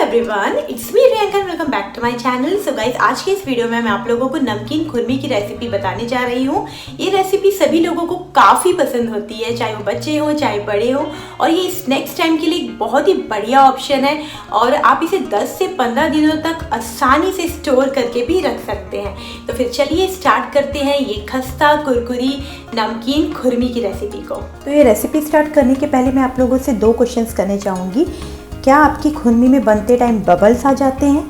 Everyone, it's me Priyanka. Welcome back to my channel. So guys, आज के इस video में मैं आप लोगों को नमकीन खुरमी की रेसिपी बताने जा रही हूँ। ये रेसिपी सभी लोगों को काफ़ी पसंद होती है, चाहे वो बच्चे हों चाहे बड़े हों, और ये स्नैक्स टाइम के लिए एक बहुत ही बढ़िया ऑप्शन है और आप इसे 10 से 15 दिनों तक आसानी से स्टोर करके भी रख सकते हैं। तो फिर चलिए स्टार्ट करते हैं ये खस्ता कुरकुरी नमकीन खुरमी की रेसिपी को। तो ये रेसिपी स्टार्ट करने के पहले मैं आप लोगों से 2 क्वेश्चंस करने चाहूँगी। क्या आपकी खुरमी में बनते टाइम बबल्स आ जाते हैं?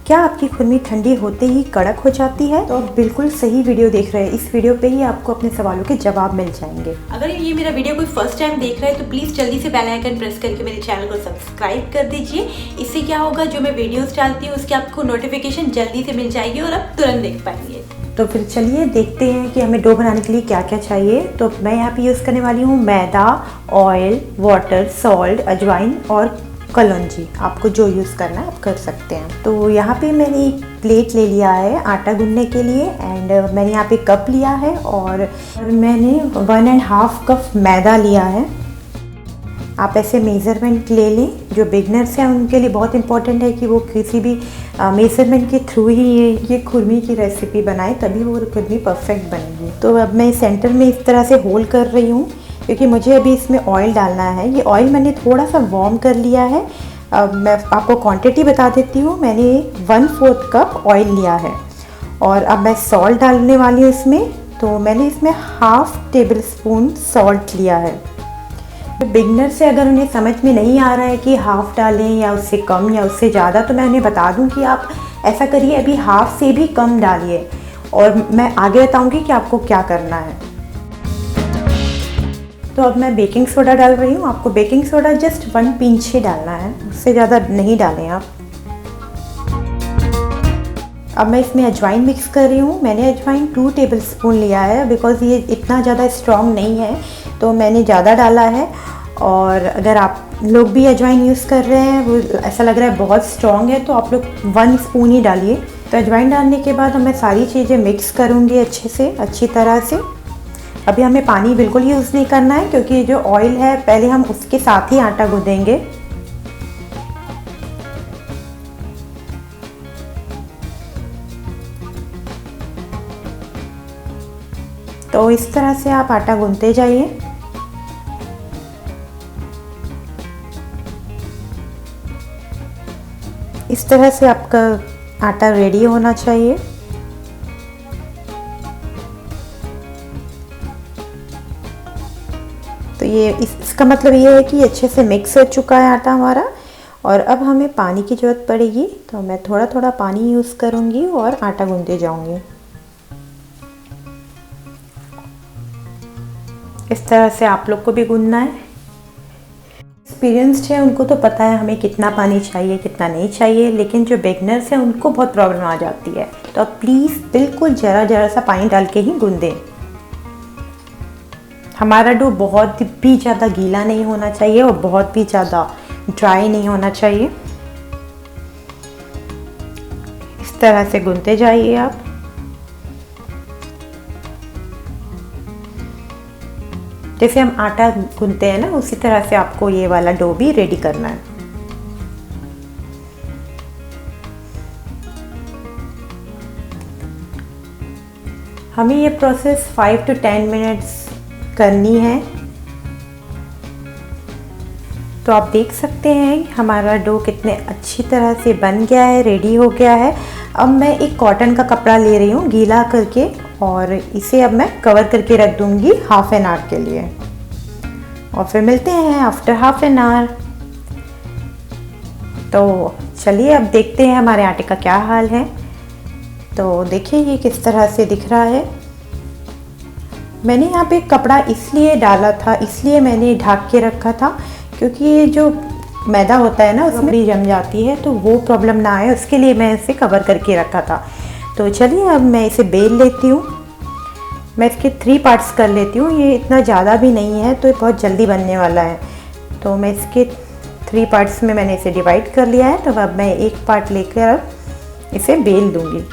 क्या आपकी खुरमी ठंडी होते ही कड़क हो जाती है? तो आप बिल्कुल सही वीडियो देख रहे हैं। इस वीडियो पे ही आपको अपने सवालों के जवाब मिल जाएंगे। अगर ये मेरा वीडियो कोई फर्स्ट टाइम देख रहा है तो प्लीज़ जल्दी से बेल आइकन प्रेस करके मेरे चैनल को सब्सक्राइब कर दीजिए। इससे क्या होगा, जो मैं वीडियोस डालती हूँ उसकी आपको नोटिफिकेशन जल्दी से मिल जाएगी और आप तुरंत देख पाएंगे। तो फिर चलिए देखते हैं कि हमें डो बनाने के लिए क्या क्या चाहिए। तो मैं यहाँ पे यूज़ करने वाली हूँ मैदा, ऑयल, वाटर, सॉल्ट, अजवाइन और कलौंजी। आपको जो यूज़ करना है आप कर सकते हैं। तो यहाँ पे मैंने एक प्लेट ले लिया है आटा गूंदने के लिए एंड मैंने यहाँ पे कप लिया है और मैंने 1.5 कप मैदा लिया है। आप ऐसे मेज़रमेंट ले लें। जो बिगनर्स हैं उनके लिए बहुत इंपॉर्टेंट है कि वो किसी भी मेज़रमेंट के थ्रू ही ये खुरमी की रेसिपी बनाएं, तभी वो खुरमी परफेक्ट बनेगी। तो अब मैं सेंटर में इस तरह से होल कर रही हूँ क्योंकि मुझे अभी इसमें ऑयल डालना है। ये ऑयल मैंने थोड़ा सा वार्म कर लिया है। अब मैं आपको क्वांटिटी बता देती हूँ। मैंने 1/4 कप ऑयल लिया है और अब मैं सॉल्ट डालने वाली हूँ इसमें। तो मैंने इसमें 1/2 टेबल स्पून सॉल्ट लिया है। बिगनर से अगर उन्हें समझ में नहीं आ रहा है कि हाफ़ डालें या उससे कम या उससे ज़्यादा, तो मैं उन्हें बता दूं कि आप ऐसा करिए, अभी हाफ़ से भी कम डालिए और मैं आगे बताऊंगी कि आपको क्या करना है। तो अब मैं बेकिंग सोडा डाल रही हूँ। आपको बेकिंग सोडा जस्ट 1 पिंच ही डालना है, उससे ज़्यादा नहीं डालें आप। अब मैं इसमें अजवाइन मिक्स कर रही हूँ। मैंने अजवाइन 2 टेबल स्पून लिया है बिकॉज़ ये इतना ज़्यादा स्ट्रॉन्ग नहीं है, तो मैंने ज़्यादा डाला है। और अगर आप लोग भी अजवाइन यूज़ कर रहे हैं, वो ऐसा लग रहा है बहुत स्ट्रॉन्ग है, तो आप लोग 1 स्पून ही डालिए। तो अजवाइन डालने के बाद मैं सारी चीज़ें मिक्स करूँगी अच्छी तरह से। अभी हमें पानी बिल्कुल यूज़ नहीं करना है क्योंकि जो ऑयल है पहले हम उसके साथ ही आटा गूंदेंगे। तो इस तरह से आप आटा गूंथते जाइए। इस तरह से आपका आटा रेडी होना चाहिए। तो ये इसका मतलब ये है कि अच्छे से मिक्स हो चुका है आटा हमारा और अब हमें पानी की ज़रूरत पड़ेगी। तो मैं थोड़ा थोड़ा पानी यूज़ करूँगी और आटा गूंथते जाऊँगी। इस तरह से आप लोग को भी गूंथना है। एक्सपीरियंस्ड है उनको तो पता है हमें कितना पानी चाहिए कितना नहीं चाहिए, लेकिन जो बिगनर्स हैं उनको बहुत प्रॉब्लम आ जाती है। तो आप प्लीज़ बिल्कुल ज़रा सा पानी डाल के ही गूंदें। हमारा डो बहुत भी ज़्यादा गीला नहीं होना चाहिए और बहुत भी ज़्यादा ड्राई नहीं होना चाहिए। इस तरह से गूंथते जाइए आप। जैसे हम आटा गूंथते हैं ना, उसी तरह से आपको ये वाला डो भी रेडी करना है। हमें ये प्रोसेस 5 to 10 मिनट्स करनी है। तो आप देख सकते हैं हमारा डो कितने अच्छी तरह से बन गया है, रेडी हो गया है। अब मैं एक कॉटन का कपड़ा ले रही हूँ गीला करके और इसे अब मैं कवर करके रख दूँगी ½ एन आवर के लिए और फिर मिलते हैं आफ्टर ½ एन आवर। तो चलिए अब देखते हैं हमारे आटे का क्या हाल है। तो देखिए ये किस तरह से दिख रहा है। मैंने यहाँ पे कपड़ा इसलिए डाला था, इसलिए मैंने ढक के रखा था क्योंकि ये जो मैदा होता है ना उसमें जम जाती है, तो वो प्रॉब्लम ना आए उसके लिए मैं इसे कवर करके रखा था। तो चलिए अब मैं इसे बेल लेती हूँ। मैं इसके 3 पार्ट्स कर लेती हूँ। ये इतना ज़्यादा भी नहीं है तो ये बहुत जल्दी बनने वाला है। तो मैं इसके 3 पार्ट्स में मैंने इसे डिवाइड कर लिया है। तो अब मैं एक पार्ट लेकर अब इसे बेल दूँगी।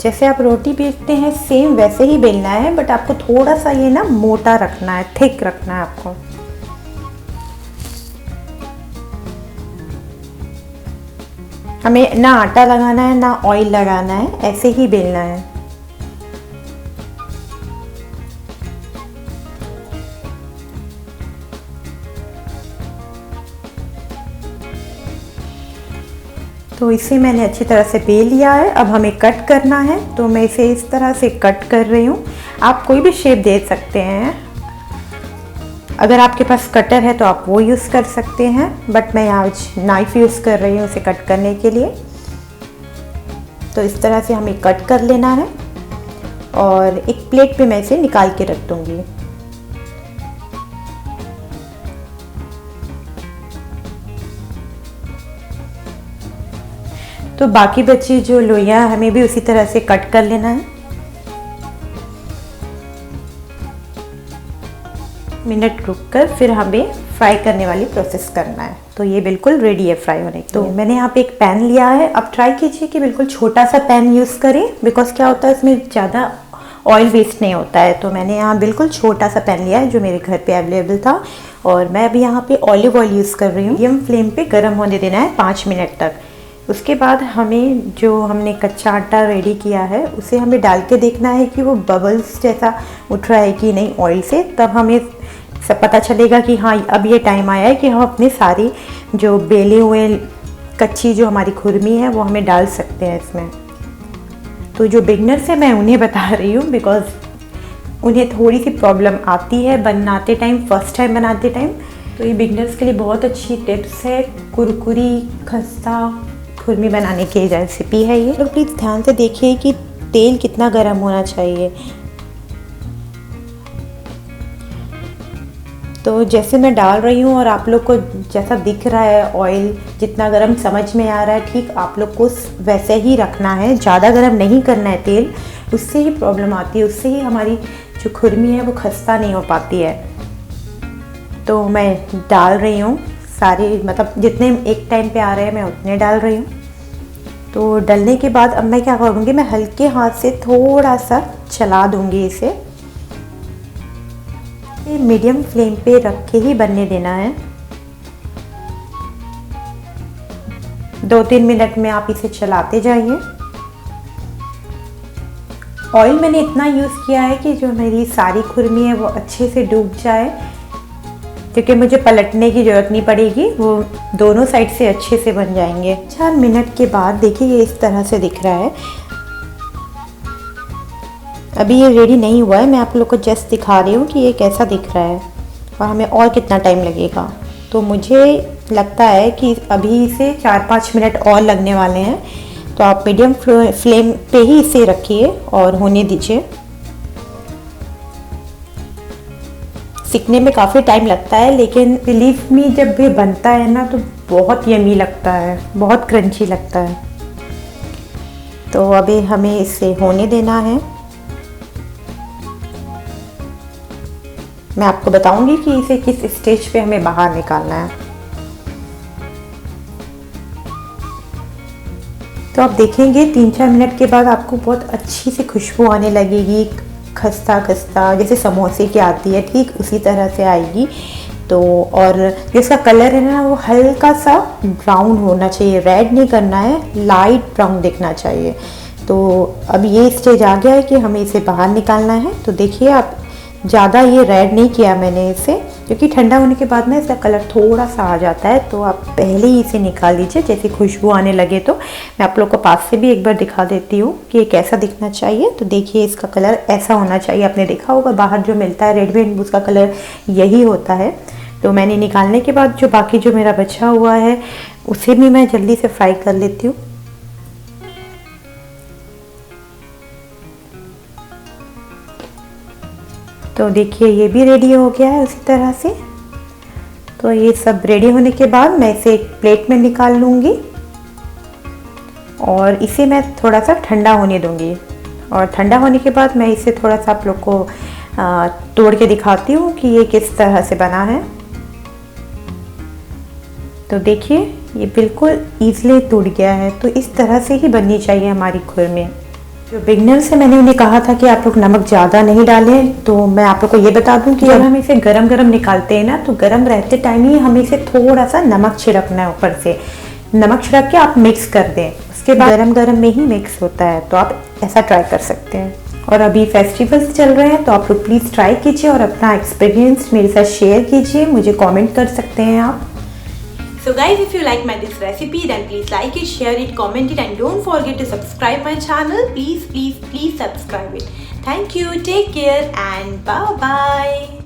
जैसे आप रोटी बेलते हैं सेम वैसे ही बेलना है, बट आपको थोड़ा सा ये ना मोटा रखना है, थिक रखना है आपको। हमें ना आटा लगाना है ना ऑयल लगाना है, ऐसे ही बेलना है। तो इसे मैंने अच्छी तरह से बेल लिया है। अब हमें कट करना है, तो मैं इसे इस तरह से कट कर रही हूँ। आप कोई भी शेप दे सकते हैं, अगर आपके पास कटर है तो आप वो यूज़ कर सकते हैं, बट मैं आज नाइफ़ यूज़ कर रही हूँ इसे कट करने के लिए। तो इस तरह से हमें कट कर लेना है और एक प्लेट पे मैं इसे निकाल के रख दूँगी। तो बाकी बची जो लोइयाँ हमें भी उसी तरह से कट कर लेना है। मिनट रुककर फिर हमें फ्राई करने वाली प्रोसेस करना है। तो ये बिल्कुल रेडी है फ्राई होने के लिए। तो मैंने यहाँ पे एक पैन लिया है। अब ट्राई कीजिए कि बिल्कुल छोटा सा पैन यूज़ करें, बिकॉज क्या होता है इसमें ज़्यादा ऑयल वेस्ट नहीं होता है। तो मैंने यहाँ बिल्कुल छोटा सा पैन लिया है जो मेरे घर पे अवेलेबल था, और मैं अभी यहाँ पे ऑलिव ऑयल यूज़ कर रही हूँ। मीडियम फ्लेम पे गर्म होने देना है 5 मिनट तक। उसके बाद हमें जो हमने कच्चा आटा रेडी किया है उसे हमें डाल के देखना है कि वो बबल्स जैसा उठ रहा है कि नहीं ऑयल से। तब हमें सब पता चलेगा कि हाँ अब ये टाइम आया है कि हम अपने सारी जो बेले हुए कच्ची जो हमारी खुरमी है वो हमें डाल सकते हैं इसमें। तो जो बिगनर्स है मैं उन्हें बता रही हूँ, बिकॉज उन्हें थोड़ी सी प्रॉब्लम आती है बनाते टाइम, फर्स्ट टाइम बनाते टाइम। तो ये बिगनर्स के लिए बहुत अच्छी टिप्स है। कुरकुरी खस्ता खुरमी बनाने की रेसिपी है ये। तो प्लीज़ ध्यान से देखिए कि तेल कितना गर्म होना चाहिए। तो जैसे मैं डाल रही हूँ और आप लोग को जैसा दिख रहा है ऑयल जितना गर्म समझ में आ रहा है, ठीक आप लोग को वैसे ही रखना है। ज़्यादा गर्म नहीं करना है तेल, उससे ही प्रॉब्लम आती है, उससे ही हमारी जो खुरमी है वो खस्ता नहीं हो पाती है। तो मैं डाल रही हूँ सारे, मतलब जितने एक टाइम पे आ रहे हैं मैं उतने डाल रही हूँ। तो डालने के बाद अब मैं क्या करूँगी, मैं हल्के हाथ से थोड़ा सा चला दूँगी इसे। मीडियम फ्लेम पे रख के ही बनने देना है। 2-3 मिनट में आप इसे चलाते जाइए। ऑयल मैंने इतना यूज़ किया है कि जो मेरी सारी खुरमी है वो अच्छे से डूब जाए, क्योंकि मुझे पलटने की ज़रूरत नहीं पड़ेगी, वो दोनों साइड से अच्छे से बन जाएंगे। 4 मिनट के बाद देखिए ये इस तरह से दिख रहा है। अभी ये रेडी नहीं हुआ है, मैं आप लोग को जस्ट दिखा रही हूँ कि ये कैसा दिख रहा है और हमें और कितना टाइम लगेगा। तो मुझे लगता है कि अभी इसे 4-5 मिनट और लगने वाले हैं। तो आप मीडियम फ्लेम पे ही इसे रखिए और होने दीजिए। सीखने में काफ़ी टाइम लगता है, लेकिन बिलीव मी जब ये बनता है ना तो बहुत यमी लगता है, बहुत क्रंची लगता है। तो अभी हमें इसे होने देना है। मैं आपको बताऊंगी कि इसे किस स्टेज पे हमें बाहर निकालना है। तो आप देखेंगे 3-4 मिनट के बाद आपको बहुत अच्छी सी खुशबू आने लगेगी, खस्ता खस्ता जैसे समोसे की आती है, ठीक उसी तरह से आएगी। तो और जो इसका कलर है ना वो हल्का सा ब्राउन होना चाहिए, रेड नहीं करना है, लाइट ब्राउन दिखना चाहिए। तो अब ये स्टेज आ गया है कि हमें इसे बाहर निकालना है। तो देखिए आप, ज़्यादा ये रेड नहीं किया मैंने इसे, क्योंकि ठंडा होने के बाद ना इसका कलर थोड़ा सा आ जाता है। तो आप पहले ही इसे निकाल लीजिए, जैसे खुशबू आने लगे। तो मैं आप लोग को पास से भी एक बार दिखा देती हूँ कि ये कैसा दिखना चाहिए। तो देखिए इसका कलर ऐसा होना चाहिए। आपने देखा होगा बाहर जो मिलता है रेडीमेड, उसका कलर यही होता है। तो मैंने निकालने के बाद जो बाकी जो मेरा बचा हुआ है उसे भी मैं जल्दी से फ्राई कर लेती हूँ। तो देखिए ये भी रेडी हो गया है उसी तरह से। तो ये सब रेडी होने के बाद मैं इसे एक प्लेट में निकाल लूँगी और इसे मैं थोड़ा सा ठंडा होने दूँगी। और ठंडा होने के बाद मैं इसे थोड़ा सा आप लोग को तोड़ के दिखाती हूँ कि ये किस तरह से बना है। तो देखिए ये बिल्कुल ईजिली टूट गया है। तो इस तरह से ही बननी चाहिए हमारी खुरमी। जो बिगनर्स है मैंने उन्हें कहा था कि आप लोग नमक ज़्यादा नहीं डालें। तो मैं आप लोग को ये बता दूं कि जब हम इसे गरम गरम निकालते हैं ना, तो गरम रहते टाइम ही हमें इसे थोड़ा सा नमक छिड़कना है ऊपर से, नमक छिड़क के आप मिक्स कर दें। उसके बाद गरम गरम में ही मिक्स होता है, तो आप ऐसा ट्राई कर सकते हैं। और अभी फेस्टिवल्स चल रहे हैं, तो आप लोग प्लीज़ ट्राई कीजिए और अपना एक्सपीरियंस मेरे साथ शेयर कीजिए, मुझे कमेंट कर सकते हैं आप। So guys, if you like this recipe, then please like it, share it, comment it, and don't forget to subscribe my channel. Please subscribe it. Thank you, take care, and bye bye.